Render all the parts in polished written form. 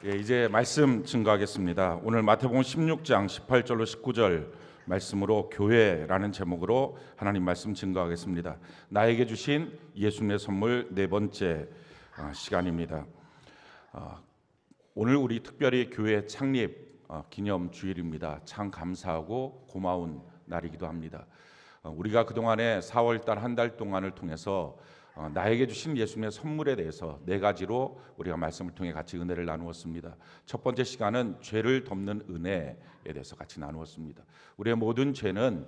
이제 말씀 증거하겠습니다. 오늘 마태복음 16장 18절로 19절 말씀으로 교회라는 제목으로 하나님 말씀 증거하겠습니다. 나에게 주신 예수님의 선물 네 번째 시간입니다. 오늘 우리 특별히 교회 창립 기념 주일입니다. 참 감사하고 고마운 날이기도 합니다. 우리가 그동안에 4월달 한 달 동안을 통해서 나에게 주신 예수님의 선물에 대해서 네 가지로 우리가 말씀을 통해 같이 은혜를 나누었습니다. 첫 번째 시간은 죄를 덮는 은혜에 대해서 같이 나누었습니다. 우리의 모든 죄는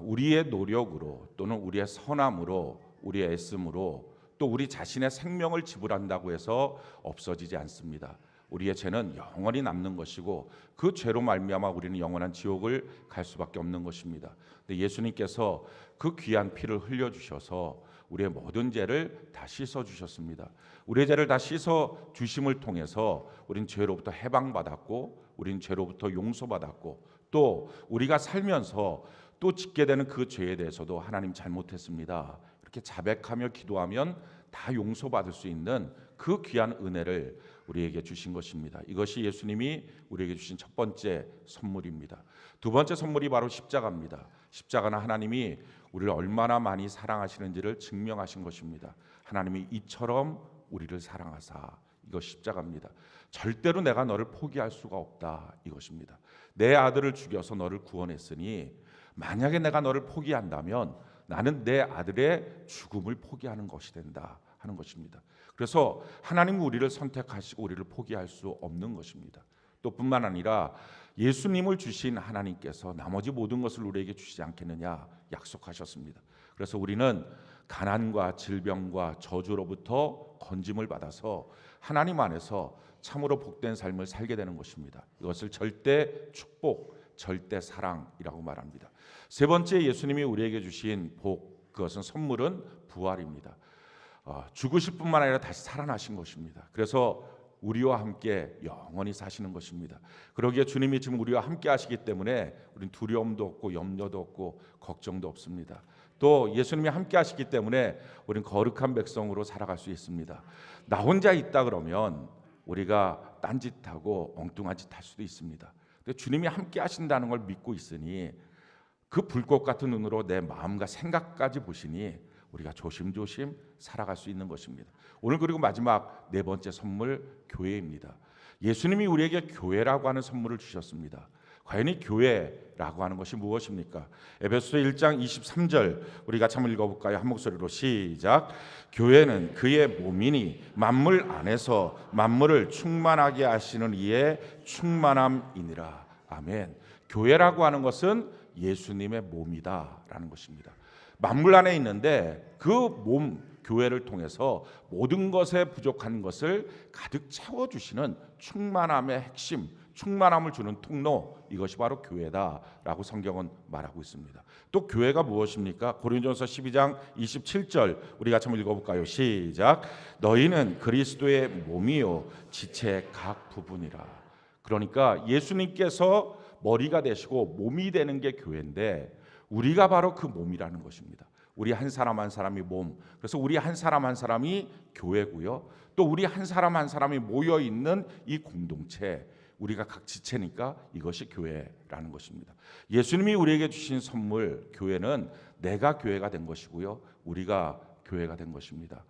우리의 노력으로 또는 우리의 선함으로 우리의 애씀으로 또 우리 자신의 생명을 지불한다고 해서 없어지지 않습니다. 우리의 죄는 영원히 남는 것이고 그 죄로 말미암아 우리는 영원한 지옥을 갈 수밖에 없는 것입니다. 근데 예수님께서 그 귀한 피를 흘려주셔서 우리의 모든 죄를 다 씻어주셨습니다. 우리의 죄를 다 씻어주심을 통해서 우리는 죄로부터 해방받았고 우리는 죄로부터 용서받았고 또 우리가 살면서 또 짓게 되는 그 죄에 대해서도 하나님 잘못했습니다, 이렇게 자백하며 기도하면 다 용서받을 수 있는 그 귀한 은혜를 우리에게 주신 것입니다. 이것이 예수님이 우리에게 주신 첫 번째 선물입니다. 두 번째 선물이 바로 십자가입니다. 십자가는 하나님이 우리를 얼마나 많이 사랑하시는지를 증명하신 것입니다. 하나님이 이처럼 우리를 사랑하사, 이것 십자가입니다. 절대로 내가 너를 포기할 수가 없다, 이것입니다. 내 아들을 죽여서 너를 구원했으니 만약에 내가 너를 포기한다면 나는 내 아들의 죽음을 포기하는 것이 된다 하는 것입니다. 그래서 하나님은 우리를 선택하시고 우리를 포기할 수 없는 것입니다. 또 뿐만 아니라 예수님을 주신 하나님께서 나머지 모든 것을 우리에게 주시지 않겠느냐 약속하셨습니다. 그래서 우리는 가난과 질병과 저주로부터 건짐을 받아서 하나님 안에서 참으로 복된 삶을 살게 되는 것입니다. 이것을 절대 축복, 절대 사랑이라고 말합니다. 세 번째 예수님이 우리에게 주신 복, 그것은 선물은 부활입니다. 죽으실 뿐만 아니라 다시 살아나신 것입니다. 그래서 우리와 함께 영원히 사시는 것입니다. 그러기에 주님이 지금 우리와 함께 하시기 때문에 우리는 두려움도 없고 염려도 없고 걱정도 없습니다. 또 예수님이 함께 하시기 때문에 우리는 거룩한 백성으로 살아갈 수 있습니다. 나 혼자 있다 그러면 우리가 딴짓하고 엉뚱한 짓 할 수도 있습니다. 근데 주님이 함께 하신다는 걸 믿고 있으니 그 불꽃 같은 눈으로 내 마음과 생각까지 보시니 우리가 조심조심 살아갈 수 있는 것입니다. 오늘 그리고 마지막 네 번째 선물, 교회입니다. 예수님이 우리에게 교회라고 하는 선물을 주셨습니다. 과연 이 교회라고 하는 것이 무엇입니까? 에베소서 1장 23절 우리 같이 한번 읽어볼까요? 한 목소리로 시작. 교회는 그의 몸이니 만물 안에서 만물을 충만하게 하시는 이의 충만함이니라. 아멘. 교회라고 하는 것은 예수님의 몸이다라는 것입니다. 만물 안에 있는데 그 몸 교회를 통해서 모든 것에 부족한 것을 가득 채워주시는 충만함의 핵심, 충만함을 주는 통로, 이것이 바로 교회다라고 성경은 말하고 있습니다. 또 교회가 무엇입니까? 고린도전서 12장 27절 우리 같이 한번 읽어볼까요? 시작. 너희는 그리스도의 몸이요 지체의 각 부분이라. 그러니까 예수님께서 머리가 되시고 몸이 되는 게 교회인데 우리가 바로 그 몸이라는 것입니다. 우리 한 사람 한 사람이 몸, 그래서 우리 한 사람 한 사람이 교회고요. 또 우리 한 사람 한 사람이 모여 있는 이 공동체, 우리가 각 지체니까 이것이 교회라는 것입니다. 예수님이 우리에게 주신 선물, 교회는 내가 교회가 된 것이고요, 우리가 교회가 된 것입니다.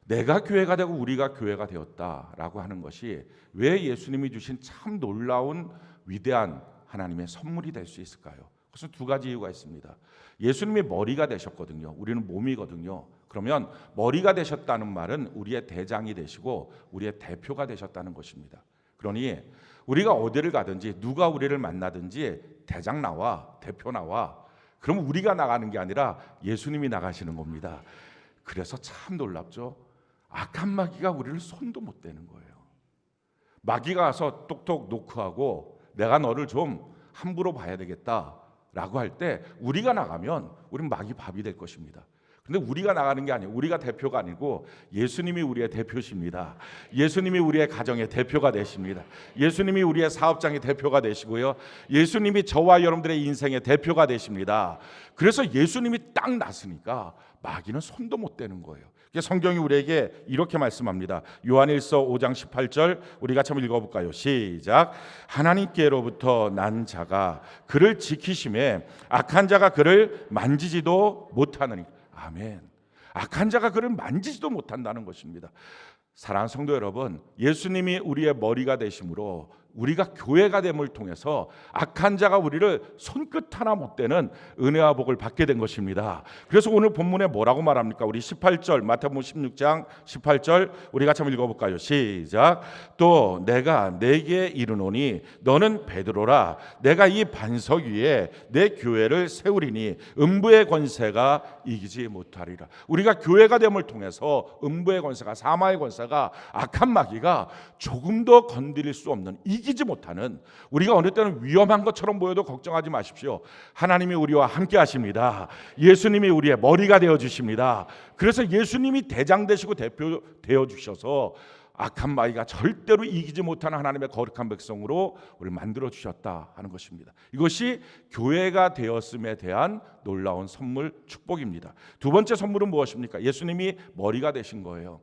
내가 교회가 되고 우리가 교회가 되었다라고 하는 것이 왜 예수님이 주신 참 놀라운 위대한 하나님의 선물이 될 수 있을까요? 그것은 두 가지 이유가 있습니다. 예수님이 머리가 되셨거든요. 우리는 몸이거든요. 그러면 머리가 되셨다는 말은 우리의 대장이 되시고 우리의 대표가 되셨다는 것입니다. 그러니 우리가 어디를 가든지 누가 우리를 만나든지 대장 나와, 대표 나와, 그러면 우리가 나가는 게 아니라 예수님이 나가시는 겁니다. 그래서 참 놀랍죠. 악한 마귀가 우리를 손도 못 대는 거예요. 마귀가 와서 똑똑 노크하고 내가 너를 좀 함부로 봐야 되겠다 라고 할 때 우리가 나가면 우리는 마귀 밥이 될 것입니다. 근데 우리가 나가는 게 아니에요. 우리가 대표가 아니고 예수님이 우리의 대표십니다. 예수님이 우리의 가정의 대표가 되십니다. 예수님이 우리의 사업장의 대표가 되시고요, 예수님이 저와 여러분들의 인생의 대표가 되십니다. 그래서 예수님이 딱 났으니까 마귀는 손도 못 대는 거예요. 성경이 우리에게 이렇게 말씀합니다. 요한일서 5장 18절 우리 같이 한번 읽어볼까요? 시작. 하나님께로부터 난 자가 그를 지키심에 악한 자가 그를 만지지도 못하느니. 아멘. 악한 자가 그를 만지지도 못한다는 것입니다. 사랑하는 성도 여러분, 예수님이 우리의 머리가 되심으로 우리가 교회가 됨을 통해서 악한 자가 우리를 손끝 하나 못 대는 은혜와 복을 받게 된 것입니다. 그래서 오늘 본문에 뭐라고 말합니까? 우리 18절 마태복음 16장 18절 우리 같이 한번 읽어볼까요? 시작. 또 내가 네게 이르노니 너는 베드로라. 내가 이 반석 위에 내 교회를 세우리니 음부의 권세가 이기지 못하리라. 우리가 교회가 됨을 통해서 음부의 권세가, 사마의 권세가, 악한 마귀가 조금 더 건드릴 수 없는, 이기지 못하는, 우리가 어느 때는 위험한 것처럼 보여도 걱정하지 마십시오. 하나님이 우리와 함께 하십니다. 예수님이 우리의 머리가 되어 주십니다. 그래서 예수님이 대장 되시고 대표 되어 주셔서 악한 마귀가 절대로 이기지 못하는 하나님의 거룩한 백성으로 우리를 만들어 주셨다 하는 것입니다. 이것이 교회가 되었음에 대한 놀라운 선물, 축복입니다. 두 번째 선물은 무엇입니까? 예수님이 머리가 되신 거예요.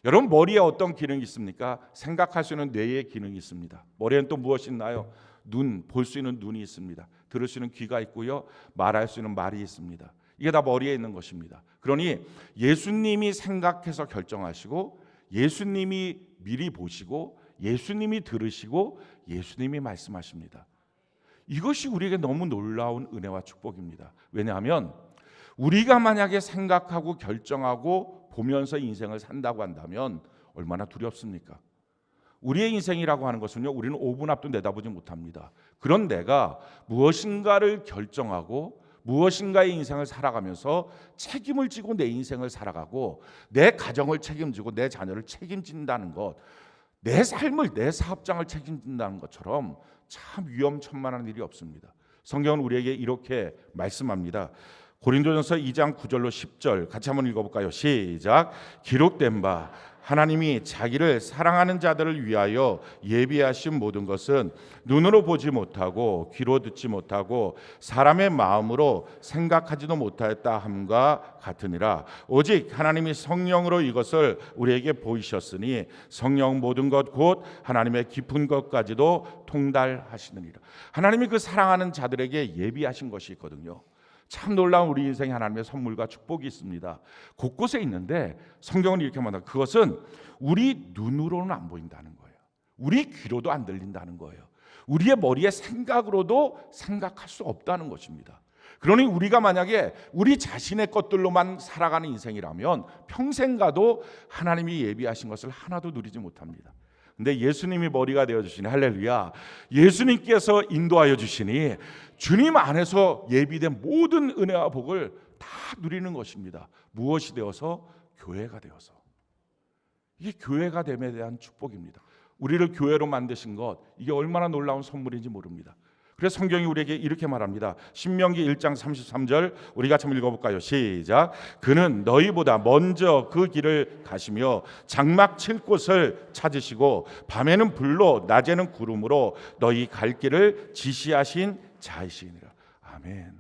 여러분, 머리에 어떤 기능이 있습니까? 생각할 수 있는 뇌의 기능이 있습니다. 머리에는 또 무엇이 있나요? 눈, 볼 수 있는 눈이 있습니다. 들을 수 있는 귀가 있고요, 말할 수 있는 말이 있습니다. 이게 다 머리에 있는 것입니다. 그러니 예수님이 생각해서 결정하시고, 예수님이 미리 보시고, 예수님이 들으시고, 예수님이 말씀하십니다. 이것이 우리에게 너무 놀라운 은혜와 축복입니다. 왜냐하면 우리가 만약에 생각하고 결정하고 보면서 인생을 산다고 한다면 얼마나 두렵습니까? 우리의 인생이라고 하는 것은요, 우리는 5분 앞도 내다보지 못합니다. 그런 내가 무엇인가를 결정하고 무엇인가의 인생을 살아가면서 책임을 지고 내 인생을 살아가고 내 가정을 책임지고 내 자녀를 책임진다는 것, 내 삶을, 내 사업장을 책임진다는 것처럼 참 위험천만한 일이 없습니다. 성경은 우리에게 이렇게 말씀합니다. 고린도전서 2장 9절로 10절 같이 한번 읽어볼까요? 시작. 기록된 바 하나님이 자기를 사랑하는 자들을 위하여 예비하신 모든 것은 눈으로 보지 못하고 귀로 듣지 못하고 사람의 마음으로 생각하지도 못하였다 함과 같으니라. 오직 하나님이 성령으로 이것을 우리에게 보이셨으니 성령 모든 것 곧 하나님의 깊은 것까지도 통달하시느니라. 하나님이 그 사랑하는 자들에게 예비하신 것이 있거든요. 참 놀라운 우리 인생에 하나님의 선물과 축복이 있습니다. 곳곳에 있는데 성경은 이렇게 말합니다. 그것은 우리 눈으로는 안 보인다는 거예요. 우리 귀로도 안 들린다는 거예요. 우리의 머리의 생각으로도 생각할 수 없다는 것입니다. 그러니 우리가 만약에 우리 자신의 것들로만 살아가는 인생이라면 평생 가도 하나님이 예비하신 것을 하나도 누리지 못합니다. 근데 예수님이 머리가 되어주시니, 할렐루야, 예수님께서 인도하여 주시니 주님 안에서 예비된 모든 은혜와 복을 다 누리는 것입니다. 무엇이 되어서? 교회가 되어서. 이게 교회가 됨에 대한 축복입니다. 우리를 교회로 만드신 것, 이게 얼마나 놀라운 선물인지 모릅니다. 그래서 성경이 우리에게 이렇게 말합니다. 신명기 1장 33절 우리 같이 한번 읽어볼까요? 시작. 그는 너희보다 먼저 그 길을 가시며 장막 칠 곳을 찾으시고 밤에는 불로 낮에는 구름으로 너희 갈 길을 지시하신 자이시니라. 아멘.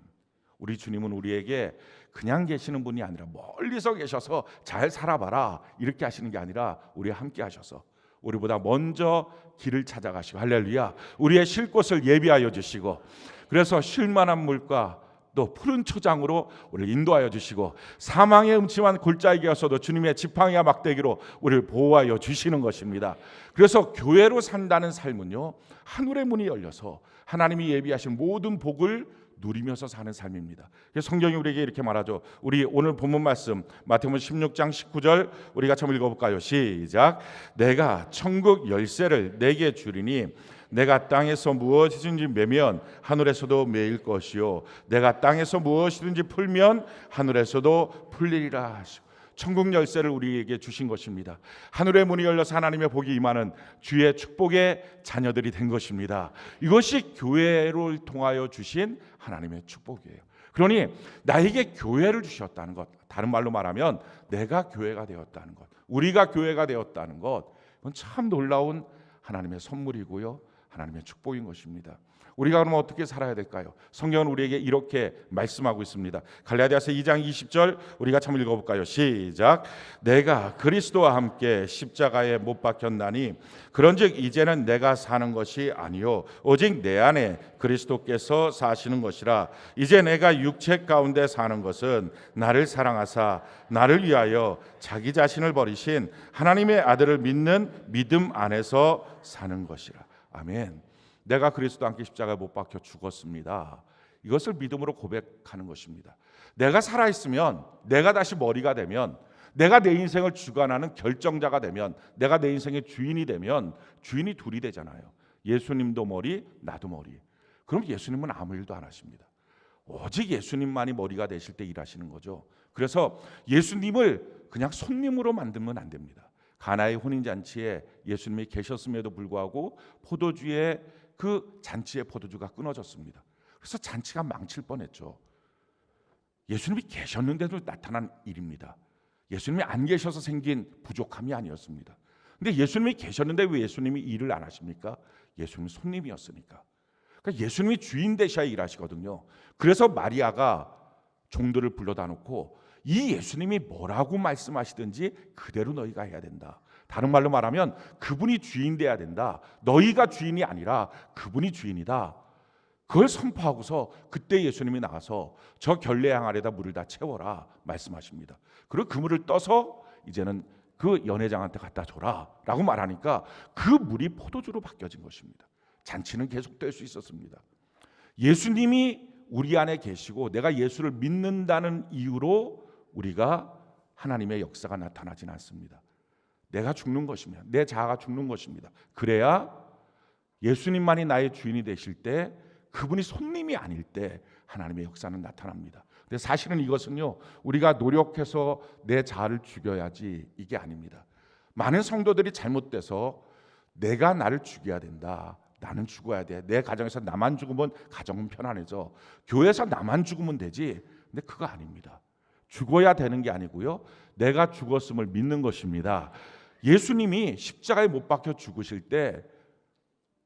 우리 주님은 우리에게 그냥 계시는 분이 아니라 멀리서 계셔서 잘 살아봐라 이렇게 하시는 게 아니라 우리와 함께 하셔서 우리보다 먼저 길을 찾아가시고, 할렐루야, 우리의 쉴 곳을 예비하여 주시고, 그래서 쉴만한 물과 또 푸른 초장으로 우리를 인도하여 주시고, 사망의 음침한 골짜기에서도 주님의 지팡이와 막대기로 우리를 보호하여 주시는 것입니다. 그래서 교회로 산다는 삶은요, 하늘의 문이 열려서 하나님이 예비하신 모든 복을 누리면서 사는 삶입니다. 성경이 우리에게 이렇게 말하죠. 우리 오늘 본문 말씀 마태복음 16장 19절 우리 같이 한번 읽어볼까요? 시작. 내가 천국 열쇠를 내게 주리니 내가 땅에서 무엇이든지 매면 하늘에서도 매일 것이요 내가 땅에서 무엇이든지 풀면 하늘에서도 풀리리라 하시고, 천국 열쇠를 우리에게 주신 것입니다. 하늘의 문이 열려서 하나님의 복이 임하는 주의 축복의 자녀들이 된 것입니다. 이것이 교회를 통하여 주신 하나님의 축복이에요. 그러니 나에게 교회를 주셨다는 것, 다른 말로 말하면 내가 교회가 되었다는 것, 우리가 교회가 되었다는 것, 이건 참 놀라운 하나님의 선물이고요, 하나님의 축복인 것입니다. 우리가 그러면 어떻게 살아야 될까요? 성경은 우리에게 이렇게 말씀하고 있습니다. 갈라디아서 2장 20절 우리가 한번 읽어볼까요? 시작. 내가 그리스도와 함께 십자가에 못 박혔나니 그런즉 이제는 내가 사는 것이 아니요 오직 내 안에 그리스도께서 사시는 것이라. 이제 내가 육체 가운데 사는 것은 나를 사랑하사 나를 위하여 자기 자신을 버리신 하나님의 아들을 믿는 믿음 안에서 사는 것이라. 아멘. 내가 그리스도와 함께 십자가에 못 박혀 죽었습니다. 이것을 믿음으로 고백하는 것입니다. 내가 살아있으면, 내가 다시 머리가 되면, 내가 내 인생을 주관하는 결정자가 되면, 내가 내 인생의 주인이 되면 주인이 둘이 되잖아요. 예수님도 머리, 나도 머리. 그럼 예수님은 아무 일도 안 하십니다. 오직 예수님만이 머리가 되실 때 일하시는 거죠. 그래서 예수님을 그냥 손님으로 만들면 안 됩니다. 가나의 혼인잔치에 예수님이 계셨음에도 불구하고 포도주의 그 잔치의 포도주가 끊어졌습니다. 그래서 잔치가 망칠 뻔했죠. 예수님이 계셨는데도 나타난 일입니다. 예수님이 안 계셔서 생긴 부족함이 아니었습니다. 근데 예수님이 계셨는데 왜 예수님이 일을 안 하십니까? 예수님은 손님이었으니까. 그러니까 예수님이 주인 되셔야 일하시거든요. 그래서 마리아가 종들을 불러다 놓고 이 예수님이 뭐라고 말씀하시든지 그대로 너희가 해야 된다. 다른 말로 말하면 그분이 주인 돼야 된다. 너희가 주인이 아니라 그분이 주인이다. 그걸 선포하고서 그때 예수님이 나가서 저 결례양 아래다 물을 다 채워라 말씀하십니다. 그리고 그 물을 떠서 이제는 그 연회장한테 갖다 줘라 라고 말하니까 그 물이 포도주로 바뀌어진 것입니다. 잔치는 계속될 수 있었습니다. 예수님이 우리 안에 계시고 내가 예수를 믿는다는 이유로 우리가 하나님의 역사가 나타나지는 않습니다. 내가 죽는 것입니다. 내 자아가 죽는 것입니다. 그래야 예수님만이 나의 주인이 되실 때, 그분이 손님이 아닐 때 하나님의 역사는 나타납니다. 근데 사실은 이것은요, 우리가 노력해서 내 자아를 죽여야지 이게 아닙니다. 많은 성도들이 잘못돼서 내가 나를 죽여야 된다. 나는 죽어야 돼. 내 가정에서 나만 죽으면 가정은 편안해져. 교회에서 나만 죽으면 되지. 근데 그거 아닙니다. 죽어야 되는 게 아니고요. 내가 죽었음을 믿는 것입니다. 예수님이 십자가에 못 박혀 죽으실 때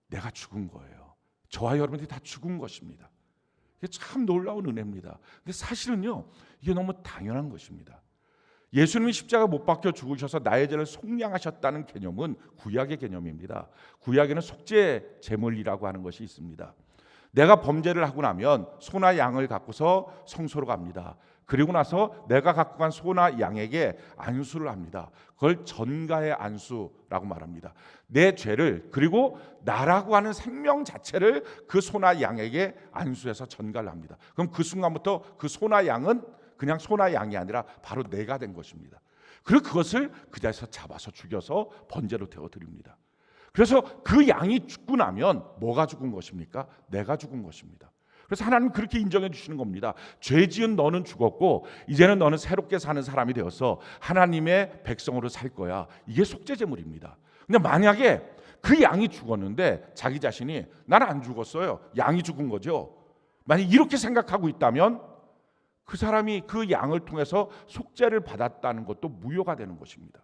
내가 죽은 거예요. 저와 여러분들이 다 죽은 것입니다. 이게 참 놀라운 은혜입니다. 근데 사실은요, 이게 너무 당연한 것입니다. 예수님이 십자가 못 박혀 죽으셔서 나의 죄를 속량하셨다는 개념은 구약의 개념입니다. 구약에는 속죄 제물이라고 하는 것이 있습니다. 내가 범죄를 하고 나면 소나 양을 갖고서 성소로 갑니다. 그리고 나서 내가 갖고 간 소나 양에게 안수를 합니다. 그걸 전가의 안수라고 말합니다. 내 죄를, 그리고 나라고 하는 생명 자체를 그 소나 양에게 안수해서 전가를 합니다. 그럼 그 순간부터 그 소나 양은 그냥 소나 양이 아니라 바로 내가 된 것입니다. 그리고 그것을 그 자리에서 잡아서 죽여서 번제로 태워드립니다. 그래서 그 양이 죽고 나면 뭐가 죽은 것입니까? 내가 죽은 것입니다. 그래서 하나님 그렇게 인정해 주시는 겁니다. 죄 지은 너는 죽었고 이제는 너는 새롭게 사는 사람이 되어서 하나님의 백성으로 살 거야. 이게 속죄제물입니다. 근데 만약에 그 양이 죽었는데 자기 자신이 나는 안 죽었어요. 양이 죽은 거죠. 만약 이렇게 생각하고 있다면 그 사람이 그 양을 통해서 속죄를 받았다는 것도 무효가 되는 것입니다.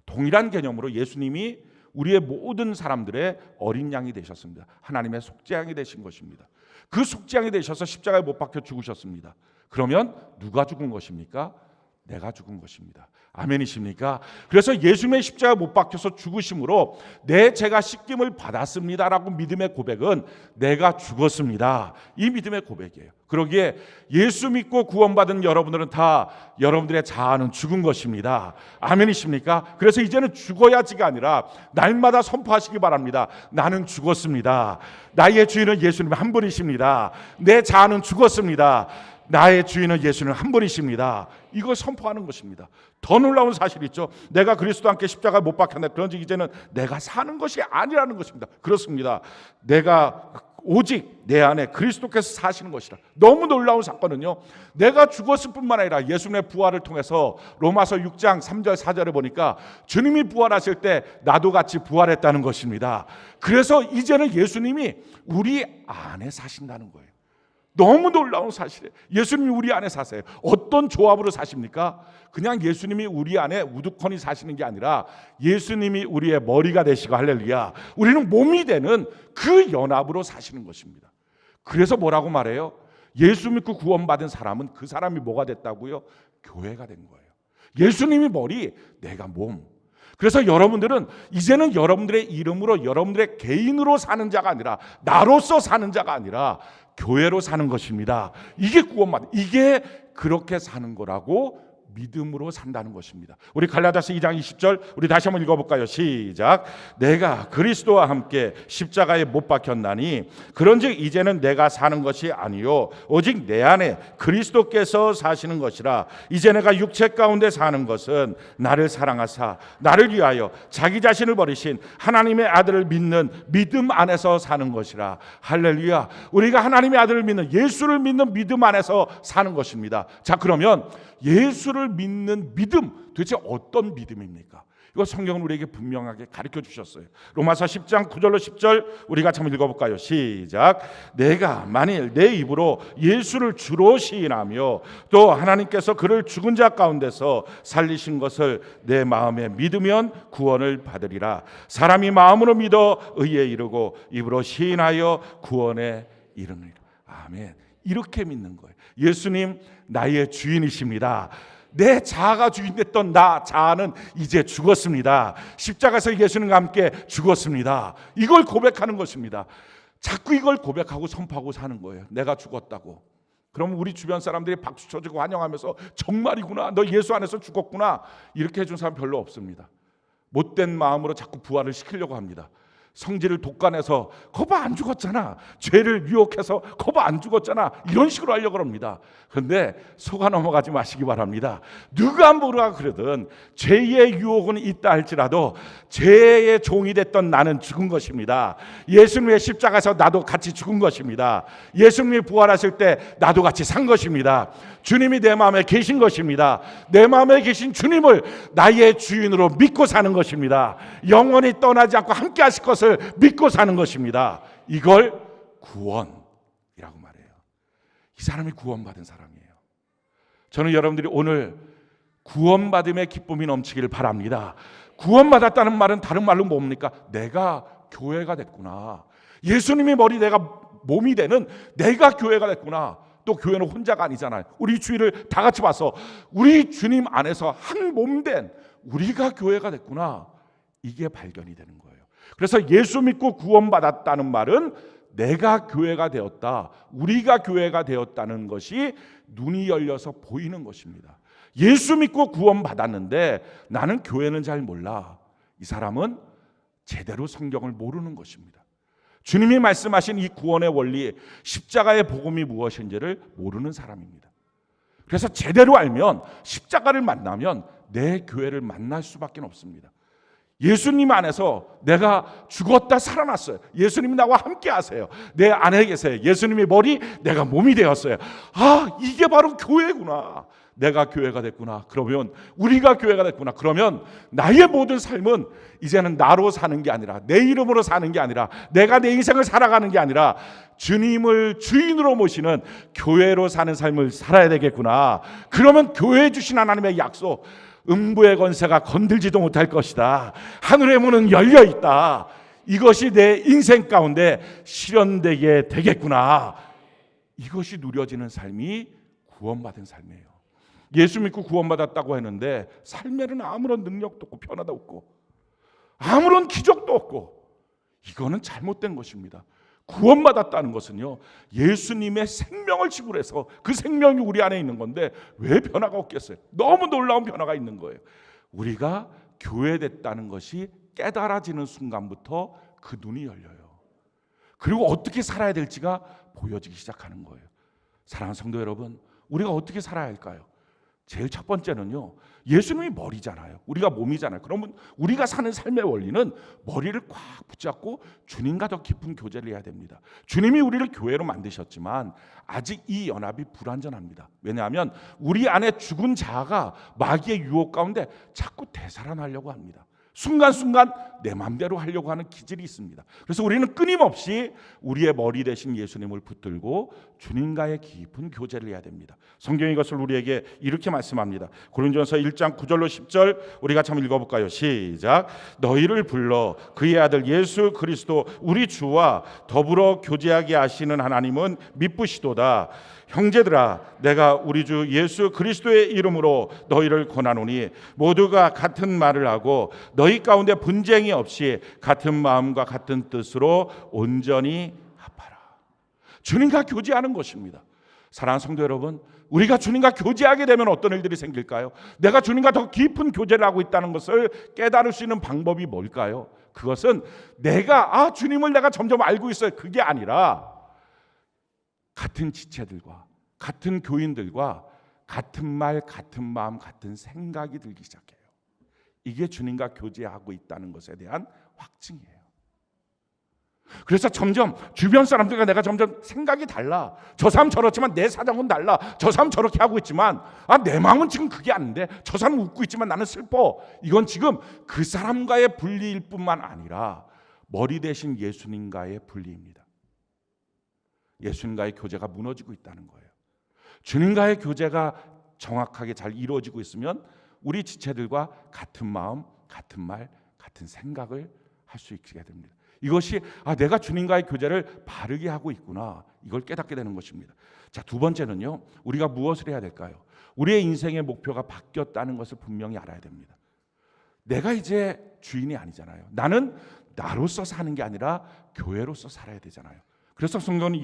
동일한 개념으로 예수님이 우리의 모든 사람들의 어린 양이 되셨습니다. 하나님의 속죄양이 되신 것입니다. 그 속죄양이 되셔서 십자가에 못 박혀 죽으셨습니다. 그러면 누가 죽은 것입니까? 내가 죽은 것입니다. 아멘이십니까? 그래서 예수님의 십자가에 못 박혀서 죽으심으로 내 죄가 씻김을 받았습니다라고 믿음의 고백은 내가 죽었습니다. 이 믿음의 고백이에요. 그러기에 예수 믿고 구원받은 여러분들은 다 여러분들의 자아는 죽은 것입니다. 아멘이십니까? 그래서 이제는 죽어야지가 아니라 날마다 선포하시기 바랍니다. 나는 죽었습니다. 나의 주인은 예수님 한 분이십니다. 내 자아는 죽었습니다. 나의 주인은 예수는 한 분이십니다. 이걸 선포하는 것입니다. 더 놀라운 사실이 있죠. 내가 그리스도와 함께 십자가에 못 박혔네. 그런즉 이제는 내가 사는 것이 아니라는 것입니다. 그렇습니다. 내가 오직 내 안에 그리스도께서 사시는 것이라. 너무 놀라운 사건은요, 내가 죽었을 뿐만 아니라 예수님의 부활을 통해서 로마서 6장 3절 4절에 보니까 주님이 부활하실 때 나도 같이 부활했다는 것입니다. 그래서 이제는 예수님이 우리 안에 사신다는 거예요. 너무 놀라운 사실이에요. 예수님이 우리 안에 사세요. 어떤 조합으로 사십니까? 그냥 예수님이 우리 안에 우두커니 사시는 게 아니라 예수님이 우리의 머리가 되시고, 할렐루야, 우리는 몸이 되는 그 연합으로 사시는 것입니다. 그래서 뭐라고 말해요? 예수 믿고 구원받은 사람은 그 사람이 뭐가 됐다고요? 교회가 된 거예요. 예수님이 머리, 내가 몸. 그래서 여러분들은 이제는 여러분들의 이름으로, 여러분들의 개인으로 사는 자가 아니라, 나로서 사는 자가 아니라 교회로 사는 것입니다. 이게 구원받, 이게 그렇게 사는 거라고 믿음으로 산다는 것입니다. 우리 갈라디아서 2장 20절 우리 다시 한번 읽어볼까요? 시작. 내가 그리스도와 함께 십자가에 못 박혔나니 그런즉 이제는 내가 사는 것이 아니요 오직 내 안에 그리스도께서 사시는 것이라. 이제 내가 육체 가운데 사는 것은 나를 사랑하사 나를 위하여 자기 자신을 버리신 하나님의 아들을 믿는 믿음 안에서 사는 것이라. 할렐루야. 우리가 하나님의 아들을 믿는, 예수를 믿는 믿음 안에서 사는 것입니다. 자, 그러면 예수를 믿는 믿음, 도대체 어떤 믿음입니까? 이거 성경은 우리에게 분명하게 가르쳐 주셨어요. 로마서 10장 9절로 10절 우리 같이 한번 읽어볼까요? 시작. 내가 만일 내 입으로 예수를 주로 시인하며 또 하나님께서 그를 죽은 자 가운데서 살리신 것을 내 마음에 믿으면 구원을 받으리라. 사람이 마음으로 믿어 의에 이르고 입으로 시인하여 구원에 이르느니라. 아멘. 이렇게 믿는 거예요. 예수님 나의 주인이십니다. 내 자아가 주인됐던 나 자아는 이제 죽었습니다. 십자가에서 예수님과 함께 죽었습니다. 이걸 고백하는 것입니다. 자꾸 이걸 고백하고 선포하고 사는 거예요. 내가 죽었다고. 그럼 우리 주변 사람들이 박수 쳐주고 환영하면서 정말이구나, 너 예수 안에서 죽었구나, 이렇게 해준 사람 별로 없습니다. 못된 마음으로 자꾸 부활을 시키려고 합니다. 성질을 독간해서 거봐 안 죽었잖아, 죄를 유혹해서 거봐 안 죽었잖아, 이런 식으로 하려고 합니다. 그런데 속아 넘어가지 마시기 바랍니다. 누가 뭐라 그러든 죄의 유혹은 있다 할지라도 죄의 종이 됐던 나는 죽은 것입니다. 예수님의 십자가에서 나도 같이 죽은 것입니다. 예수님이 부활하실 때 나도 같이 산 것입니다. 주님이 내 마음에 계신 것입니다. 내 마음에 계신 주님을 나의 주인으로 믿고 사는 것입니다. 영원히 떠나지 않고 함께 하실 것을 믿고 사는 것입니다. 이걸 구원이라고 말해요. 이 사람이 구원받은 사람이에요. 저는 여러분들이 오늘 구원받음의 기쁨이 넘치기를 바랍니다. 구원받았다는 말은 다른 말로 뭡니까? 내가 교회가 됐구나. 예수님이 머리, 내가 몸이 되는 내가 교회가 됐구나. 또 교회는 혼자가 아니잖아요. 우리 주위를 다 같이 봐서 우리 주님 안에서 한 몸된 우리가 교회가 됐구나. 이게 발견이 되는 거예요. 그래서 예수 믿고 구원받았다는 말은 내가 교회가 되었다, 우리가 교회가 되었다는 것이 눈이 열려서 보이는 것입니다. 예수 믿고 구원받았는데 나는 교회는 잘 몰라. 이 사람은 제대로 성경을 모르는 것입니다. 주님이 말씀하신 이 구원의 원리, 십자가의 복음이 무엇인지를 모르는 사람입니다. 그래서 제대로 알면, 십자가를 만나면 내 교회를 만날 수밖에 없습니다. 예수님 안에서 내가 죽었다 살아났어요. 예수님이 나와 함께 하세요. 내 안에 계세요. 예수님이 머리, 내가 몸이 되었어요. 아, 이게 바로 교회구나. 내가 교회가 됐구나. 그러면 우리가 교회가 됐구나. 그러면 나의 모든 삶은 이제는 나로 사는 게 아니라, 내 이름으로 사는 게 아니라, 내가 내 인생을 살아가는 게 아니라 주님을 주인으로 모시는 교회로 사는 삶을 살아야 되겠구나. 그러면 교회 주신 하나님의 약속, 음부의 권세가 건들지도 못할 것이다. 하늘의 문은 열려 있다. 이것이 내 인생 가운데 실현되게 되겠구나. 이것이 누려지는 삶이 구원받은 삶이에요. 예수 믿고 구원받았다고 했는데 삶에는 아무런 능력도 없고 변화도 없고 아무런 기적도 없고, 이거는 잘못된 것입니다. 구원받았다는 것은요, 예수님의 생명을 지불해서 그 생명이 우리 안에 있는 건데 왜 변화가 없겠어요? 너무 놀라운 변화가 있는 거예요. 우리가 교회됐다는 것이 깨달아지는 순간부터 그 눈이 열려요. 그리고 어떻게 살아야 될지가 보여지기 시작하는 거예요. 사랑하는 성도 여러분, 우리가 어떻게 살아야 할까요? 제일 첫 번째는요, 예수님이 머리잖아요. 우리가 몸이잖아요. 그러면 우리가 사는 삶의 원리는 머리를 꽉 붙잡고 주님과 더 깊은 교제를 해야 됩니다. 주님이 우리를 교회로 만드셨지만 아직 이 연합이 불완전합니다. 왜냐하면 우리 안에 죽은 자아가 마귀의 유혹 가운데 자꾸 되살아나려고 합니다. 순간순간 내 마음대로 하려고 하는 기질이 있습니다. 그래서 우리는 끊임없이 우리의 머리 대신 예수님을 붙들고 주님과의 깊은 교제를 해야 됩니다. 성경이 이것을 우리에게 이렇게 말씀합니다. 고린도전서 1장 9절로 10절 우리 같이 한번 읽어볼까요? 시작. 너희를 불러 그의 아들 예수 그리스도 우리 주와 더불어 교제하게 하시는 하나님은 미쁘시도다. 형제들아, 내가 우리 주 예수 그리스도의 이름으로 너희를 권하노니 모두가 같은 말을 하고 너희 가운데 분쟁이 없이 같은 마음과 같은 뜻으로 온전히 합하라. 주님과 교제하는 것입니다. 사랑하는 성도 여러분, 우리가 주님과 교제하게 되면 어떤 일들이 생길까요? 내가 주님과 더 깊은 교제를 하고 있다는 것을 깨달을 수 있는 방법이 뭘까요? 그것은 내가 주님을 내가 점점 알고 있어요. 그게 아니라 같은 지체들과 같은 교인들과 같은 말, 같은 마음, 같은 생각이 들기 시작해요. 이게 주님과 교제하고 있다는 것에 대한 확증이에요. 그래서 점점 주변 사람들과 내가 점점 생각이 달라. 저 사람 저렇지만 내 사정은 달라. 저 사람 저렇게 하고 있지만 내 마음은 지금 그게 아닌데 저 사람은 웃고 있지만 나는 슬퍼. 이건 지금 그 사람과의 분리일 뿐만 아니라 머리 대신 예수님과의 분리입니다. 예수님과의 교제가 무너지고 있다는 거예요. 주님과의 교제가 정확하게 잘 이루어지고 있으면 우리 지체들과 같은 마음, 같은 말, 같은 생각을 할 수 있게 됩니다. 이것이 내가 주님과의 교제를 바르게 하고 있구나, 이걸 깨닫게 되는 것입니다. 자, 두 번째는요, 우리가 무엇을 해야 될까요? 우리의 인생의 목표가 바뀌었다는 것을 분명히 알아야 됩니다. 내가 이제 주인이 아니잖아요. 나는 나로서 사는 게 아니라 교회로서 살아야 되잖아요. 그래서 성경은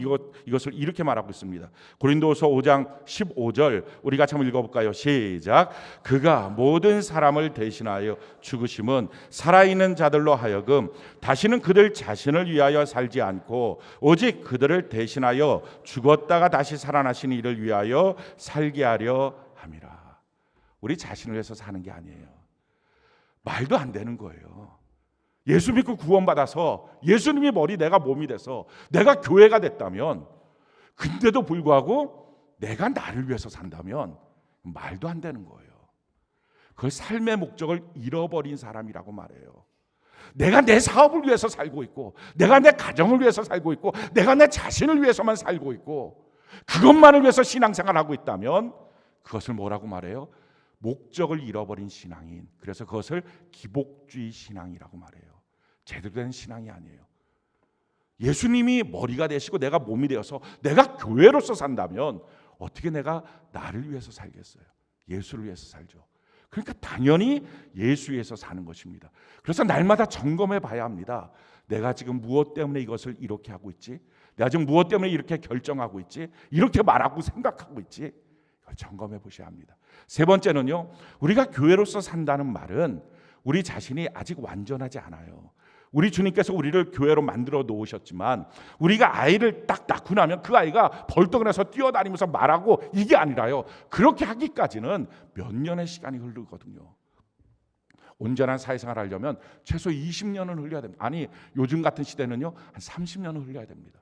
이것을 이렇게 말하고 있습니다. 고린도후서 5장 15절 우리 같이 한번 읽어볼까요? 시작. 그가 모든 사람을 대신하여 죽으심은 살아있는 자들로 하여금 다시는 그들 자신을 위하여 살지 않고 오직 그들을 대신하여 죽었다가 다시 살아나신 이를 위하여 살게 하려 함이라. 우리 자신을 위해서 사는 게 아니에요. 말도 안 되는 거예요. 예수 믿고 구원받아서 예수님이 머리, 내가 몸이 돼서 내가 교회가 됐다면, 근데도 불구하고 내가 나를 위해서 산다면 말도 안 되는 거예요. 그걸 삶의 목적을 잃어버린 사람이라고 말해요. 내가 내 사업을 위해서 살고 있고, 내가 내 가정을 위해서 살고 있고, 내가 내 자신을 위해서만 살고 있고, 그것만을 위해서 신앙생활하고 있다면 그것을 뭐라고 말해요? 목적을 잃어버린 신앙인. 그래서 그것을 기복주의 신앙이라고 말해요. 제대로 된 신앙이 아니에요. 예수님이 머리가 되시고 내가 몸이 되어서 내가 교회로서 산다면 어떻게 내가 나를 위해서 살겠어요? 예수를 위해서 살죠. 그러니까 당연히 예수 위해서 사는 것입니다. 그래서 날마다 점검해 봐야 합니다. 내가 지금 무엇 때문에 이것을 이렇게 하고 있지? 내가 지금 무엇 때문에 이렇게 결정하고 있지? 이렇게 말하고 생각하고 있지? 이걸 점검해 보셔야 합니다. 세 번째는요, 우리가 교회로서 산다는 말은 우리 자신이 아직 완전하지 않아요. 우리 주님께서 우리를 교회로 만들어 놓으셨지만 우리가 아이를 딱 낳고 나면 그 아이가 벌떡일어나서 뛰어다니면서 말하고 이게 아니라요, 그렇게 하기까지는 몇 년의 시간이 흐르거든요. 온전한 사회생활 하려면 최소 20년은 흘려야 됩니다. 아니, 요즘 같은 시대는요, 한 30년은 흘려야 됩니다.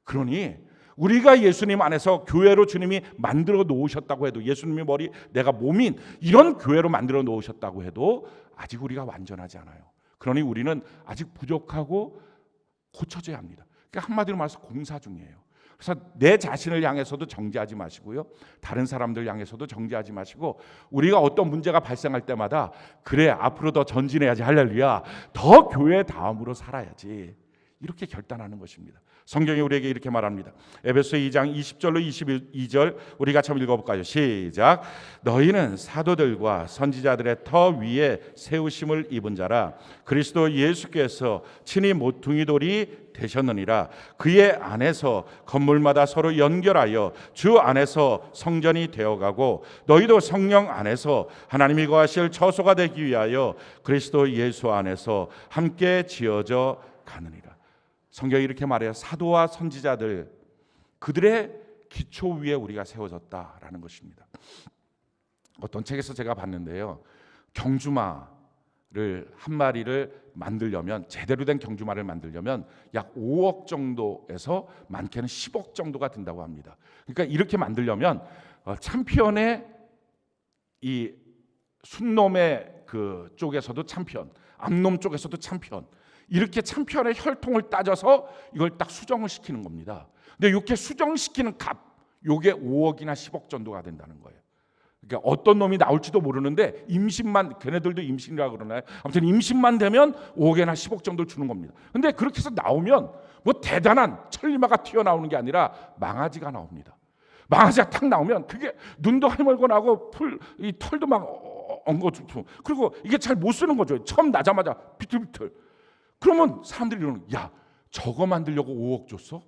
그러니 우리가 예수님 안에서 교회로 주님이 만들어 놓으셨다고 해도, 예수님의 머리 내가 몸인 이런 교회로 만들어 놓으셨다고 해도 아직 우리가 완전하지 않아요. 그러니 우리는 아직 부족하고 고쳐져야 합니다. 그러니까 한마디로 말해서 공사 중이에요. 그래서 내 자신을 향해서도 정죄하지 마시고요, 다른 사람들 향해서도 정죄하지 마시고, 우리가 어떤 문제가 발생할 때마다 그래, 앞으로 더 전진해야지, 할렐루야, 더 교회 다음으로 살아야지, 이렇게 결단하는 것입니다. 성경이 우리에게 이렇게 말합니다. 에베소 2장 20절로 22절 우리 같이 한번 읽어볼까요? 시작. 너희는 사도들과 선지자들의 터 위에 세우심을 입은 자라. 그리스도 예수께서 친히 모퉁이 돌이 되셨느니라. 그의 안에서 건물마다 서로 연결하여 주 안에서 성전이 되어가고, 너희도 성령 안에서 하나님이 거하실 처소가 되기 위하여 그리스도 예수 안에서 함께 지어져 가느니라. 성경이 이렇게 말해요. 사도와 선지자들, 그들의 기초 위에 우리가 세워졌다라는 것입니다. 어떤 책에서 제가 봤는데요, 경주마를 한 마리를 만들려면, 제대로 된 경주마를 만들려면 약 5억 정도에서 많게는 10억 정도가 든다고 합니다. 그러니까 이렇게 만들려면 참편의 이 순놈의 그 쪽에서도 참편, 암놈 쪽에서도 참편. 이렇게 참편의 혈통을 따져서 이걸 딱 수정을 시키는 겁니다. 근데 이렇게 수정시키는 값, 요게 5억이나 10억 정도가 된다는 거예요. 그러니까 어떤 놈이 나올지도 모르는데 임신만, 걔네들도 임신이라고 그러나요? 아무튼 임신만 되면 5억이나 10억 정도를 주는 겁니다. 근데 그렇게 해서 나오면 뭐 대단한 천리마가 튀어나오는 게 아니라 망아지가 나옵니다. 망아지가 탁 나오면 그게 눈도 해멀고 나고 이 털도 막 엉거주고, 그리고 이게 잘 못 쓰는 거죠. 처음 나자마자 비틀비틀. 그러면 사람들이 이러는, 야, 저거 만들려고 5억 줬어?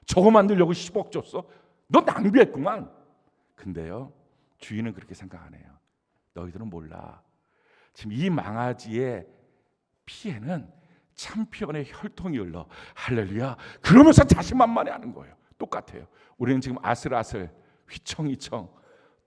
저거 만들려고 10억 줬어? 너 낭비했구만. 근데요, 주인은 그렇게 생각 안 해요. 너희들은 몰라. 지금 이 망아지의 피에는 참편의 혈통이 흘러. 할렐루야. 그러면서 자신만만해하는 거예요. 똑같아요. 우리는 지금 아슬아슬, 휘청휘청,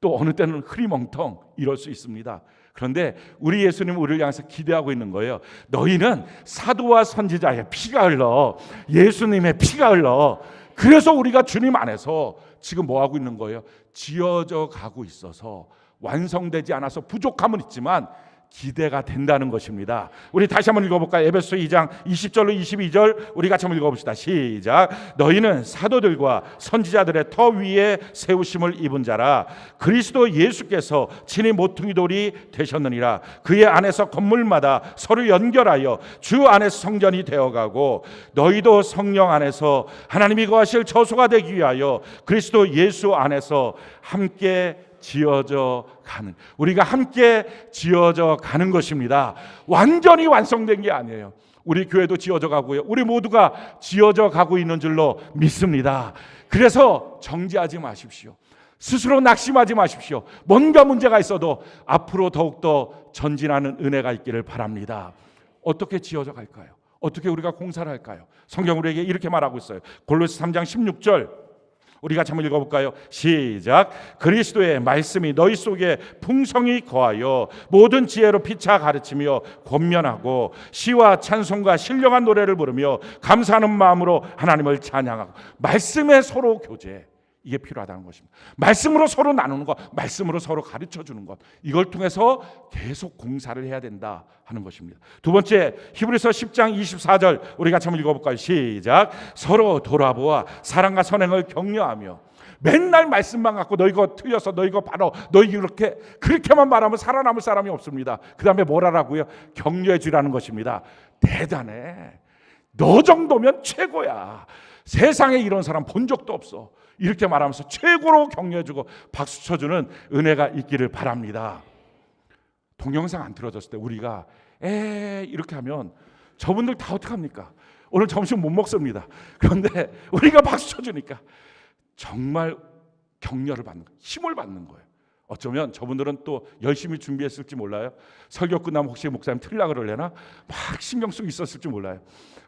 또 어느 때는 흐리멍텅 이럴 수 있습니다. 그런데 우리 예수님은 우리를 향해서 기대하고 있는 거예요. 너희는 사도와 선지자의 피가 흘러, 예수님의 피가 흘러. 그래서 우리가 주님 안에서 지금 뭐 하고 있는 거예요? 지어져 가고 있어서 완성되지 않아서 부족함은 있지만 기대가 된다는 것입니다. 우리 다시 한번 읽어볼까요? 에베소 2장 20절로 22절 우리 같이 한번 읽어봅시다. 시작. 너희는 사도들과 선지자들의 터 위에 세우심을 입은 자라. 그리스도 예수께서 친히 모퉁이 돌이 되셨느니라. 그의 안에서 건물마다 서로 연결하여 주 안에서 성전이 되어가고 너희도 성령 안에서 하나님이 거하실 저소가 되기 위하여 그리스도 예수 안에서 함께 지어져 가는, 우리가 함께 지어져 가는 것입니다. 완전히 완성된 게 아니에요. 우리 교회도 지어져 가고요. 우리 모두가 지어져 가고 있는 줄로 믿습니다. 그래서 정지하지 마십시오. 스스로 낙심하지 마십시오. 뭔가 문제가 있어도 앞으로 더욱더 전진하는 은혜가 있기를 바랍니다. 어떻게 지어져 갈까요? 어떻게 우리가 공사를 할까요? 성경 우리에게 이렇게 말하고 있어요. 골로새 3장 16절 우리 같이 한번 읽어볼까요? 시작. 그리스도의 말씀이 너희 속에 풍성히 거하여 모든 지혜로 피차 가르치며 권면하고 시와 찬송과 신령한 노래를 부르며 감사하는 마음으로 하나님을 찬양하고. 말씀에 서로 교제, 이게 필요하다는 것입니다. 말씀으로 서로 나누는 것, 말씀으로 서로 가르쳐주는 것, 이걸 통해서 계속 공사를 해야 된다 하는 것입니다. 두 번째, 히브리서 10장 24절 우리 같이 한번 읽어볼까요? 시작. 서로 돌아보아 사랑과 선행을 격려하며. 맨날 말씀만 갖고 너 이거 틀려서, 너 이거 바로, 너 이렇게, 그렇게만 말하면 살아남을 사람이 없습니다. 그 다음에 뭘 하라고요? 격려해 주라는 것입니다. 대단해. 너 정도면 최고야. 세상에 이런 사람 본 적도 없어. 이렇게 말하면서 최고로 격려해주고 박수 쳐주는 은혜가 있기를 바랍니다. 동영상 안 틀어졌을 때 우리가 이렇게 하면 저분들 다 어떡합니까? 오늘 점심 못 먹습니다. 그런데 우리가 박수 쳐주니까 정말 격려를 받는 거예요. 힘을 받는 거예요. 어쩌면 저분들은 또 열심히 준비했을지 몰라요. 설교 끝나면 혹시 목사님 틀라 그러려나 막 신경 쓰고 있었을지 몰라요.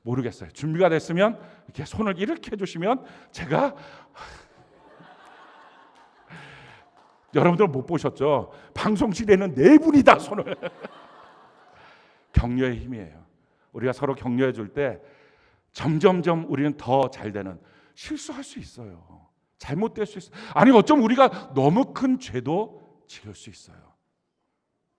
모르겠어요. 준비가 됐으면 이렇게 손을 이렇게 해주시면 제가 여러분들 못 보셨죠? 방송실에는 네 분이 다 손을 격려의 힘이에요. 우리가 서로 격려해 줄 때 점점점 우리는 더 잘 되는, 실수할 수 있어요. 잘못될 수 있어요. 아니 어쩜 우리가 너무 큰 죄도 지을 수 있어요.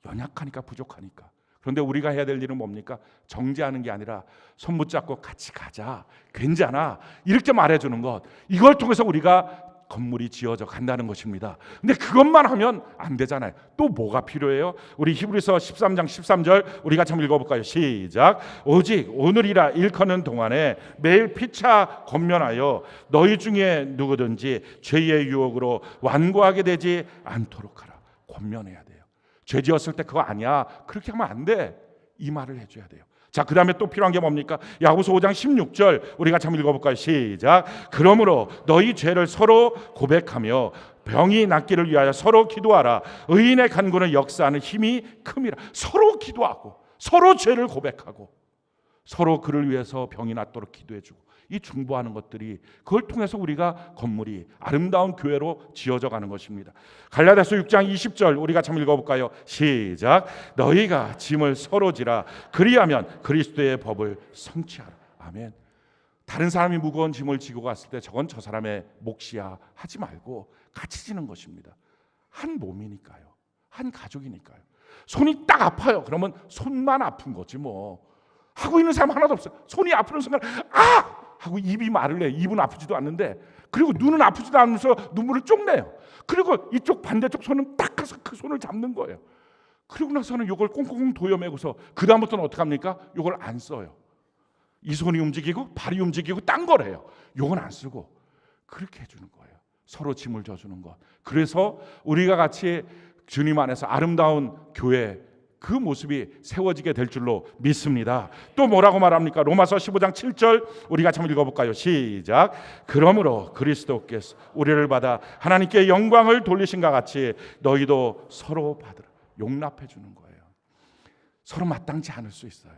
연약하니까, 부족하니까. 그런데 우리가 해야 될 일은 뭡니까? 정죄하는 게 아니라 손 붙잡고 같이 가자, 괜찮아, 이렇게 말해주는 것. 이걸 통해서 우리가 건물이 지어져 간다는 것입니다. 근데 그것만 하면 안 되잖아요. 또 뭐가 필요해요? 우리 히브리서 13장 13절 우리 같이 한번 읽어볼까요? 시작. 오직 오늘이라 일컫는 동안에 매일 피차 권면하여 너희 중에 누구든지 죄의 유혹으로 완고하게 되지 않도록 하라. 권면해야 돼요. 죄 지었을 때 그거 아니야, 그렇게 하면 안 돼, 이 말을 해줘야 돼요. 자, 그 다음에 또 필요한 게 뭡니까? 야고보서 5장 16절 우리 같이 한번 읽어볼까요? 시작. 그러므로 너희 죄를 서로 고백하며 병이 낫기를 위하여 서로 기도하라. 의인의 간구는 역사하는 힘이 큼이라. 서로 기도하고 서로 죄를 고백하고 서로 그를 위해서 병이 낫도록 기도해주고, 이 중보하는 것들이, 그걸 통해서 우리가 건물이 아름다운 교회로 지어져 가는 것입니다. 갈라디아서 6장 20절 우리 같이 한번 읽어볼까요? 시작. 너희가 짐을 서로 지라. 그리하면 그리스도의 법을 성취하라. 아멘. 다른 사람이 무거운 짐을 지고 갔을 때 저건 저 사람의 몫이야 하지 말고 같이 지는 것입니다. 한 몸이니까요. 한 가족이니까요. 손이 딱 아파요. 그러면 손만 아픈 거지 뭐. 하고 있는 사람 하나도 없어요. 손이 아프는 순간 하고 입이 말을 해. 입은 아프지도 않는데, 그리고 눈은 아프지도 않으면서 눈물을 쪽 내요. 그리고 이쪽 반대쪽 손은 딱 가서 그 손을 잡는 거예요. 그리고 나서는 이걸 꽁꽁 도여매고서 그 다음부터는 어떻게 합니까? 이걸 안 써요. 이 손이 움직이고 발이 움직이고 딴 거래요. 이건 안 쓰고 그렇게 해주는 거예요. 서로 짐을 져주는 것. 그래서 우리가 같이 주님 안에서 아름다운 교회, 그 모습이 세워지게 될 줄로 믿습니다. 또 뭐라고 말합니까? 로마서 15장 7절 우리 같이 한번 읽어볼까요? 시작. 그러므로 그리스도께서 우리를 받아 하나님께 영광을 돌리신가 같이 너희도 서로 받으라. 용납해 주는 거예요. 서로 마땅치 않을 수 있어요.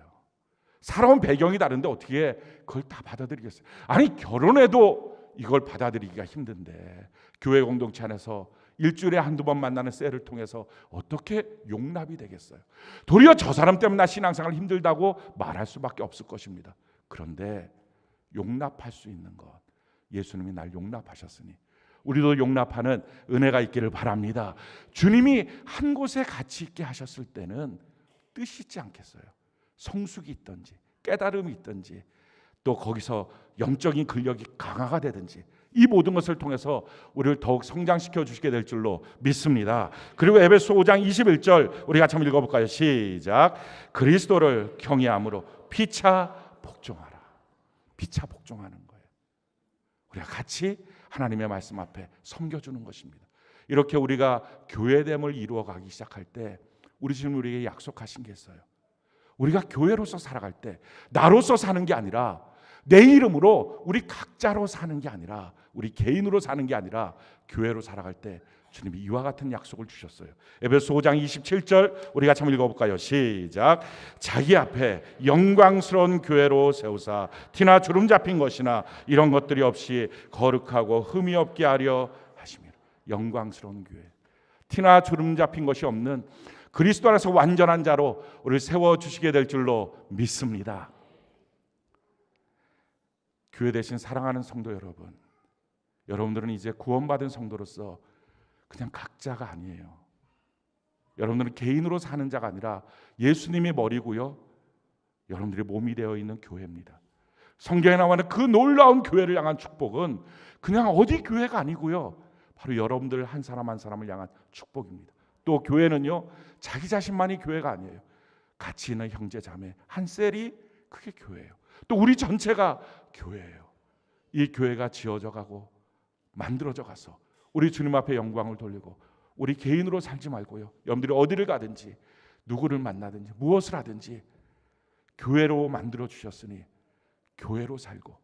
살아온 배경이 다른데 어떻게 그걸 다 받아들이겠어요? 아니, 결혼해도 이걸 받아들이기가 힘든데 교회 공동체 안에서 일주일에 한두 번 만나는 셀을 통해서 어떻게 용납이 되겠어요? 도리어 저 사람 때문에 나 신앙생활 힘들다고 말할 수밖에 없을 것입니다. 그런데 용납할 수 있는 것, 예수님이 날 용납하셨으니 우리도 용납하는 은혜가 있기를 바랍니다. 주님이 한 곳에 같이 있게 하셨을 때는 뜻이 있지 않겠어요? 성숙이 있든지 깨달음이 있든지 또 거기서 영적인 근력이 강화가 되든지 이 모든 것을 통해서 우리를 더욱 성장시켜 주시게 될 줄로 믿습니다. 그리고 에베소 5장 21절 우리 같이 한번 읽어볼까요? 시작. 그리스도를 경외함으로 피차 복종하라. 피차 복종하는 거예요. 우리가 같이 하나님의 말씀 앞에 섬겨주는 것입니다. 이렇게 우리가 교회됨을 이루어가기 시작할 때 우리 주님 우리에게 약속하신 게 있어요. 우리가 교회로서 살아갈 때 나로서 사는 게 아니라 내 이름으로 우리 각자로 사는 게 아니라 우리 개인으로 사는 게 아니라 교회로 살아갈 때 주님이 이와 같은 약속을 주셨어요. 에베소 5장 27절 우리 같이 한번 읽어볼까요? 시작. 자기 앞에 영광스러운 교회로 세우사 티나 주름 잡힌 것이나 이런 것들이 없이 거룩하고 흠이 없게 하려 하시며. 영광스러운 교회, 티나 주름 잡힌 것이 없는 그리스도 안에서 완전한 자로 우리를 세워주시게 될 줄로 믿습니다. 교회 대신 사랑하는 성도 여러분, 여러분들은 이제 구원받은 성도로서 그냥 각자가 아니에요. 여러분들은 개인으로 사는 자가 아니라 예수님이 머리고요, 여러분들이 몸이 되어 있는 교회입니다. 성경에 나오는 그 놀라운 교회를 향한 축복은 그냥 어디 교회가 아니고요, 바로 여러분들 한 사람 한 사람을 향한 축복입니다. 또 교회는요, 자기 자신만이 교회가 아니에요. 같이 있는 형제 자매 한 셀이 그게 교회예요. 또 우리 전체가 교회예요. 이 교회가 지어져 가고 만들어져 가서 우리 주님 앞에 영광을 돌리고 우리 개인으로 살지 말고요, 여러분들이 어디를 가든지 누구를 만나든지 무엇을 하든지 교회로 만들어 주셨으니 교회로 살고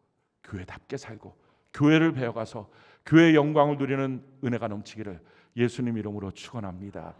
교회답게 살고 교회를 배워가서 교회의 영광을 누리는 은혜가 넘치기를 예수님 이름으로 축원합니다.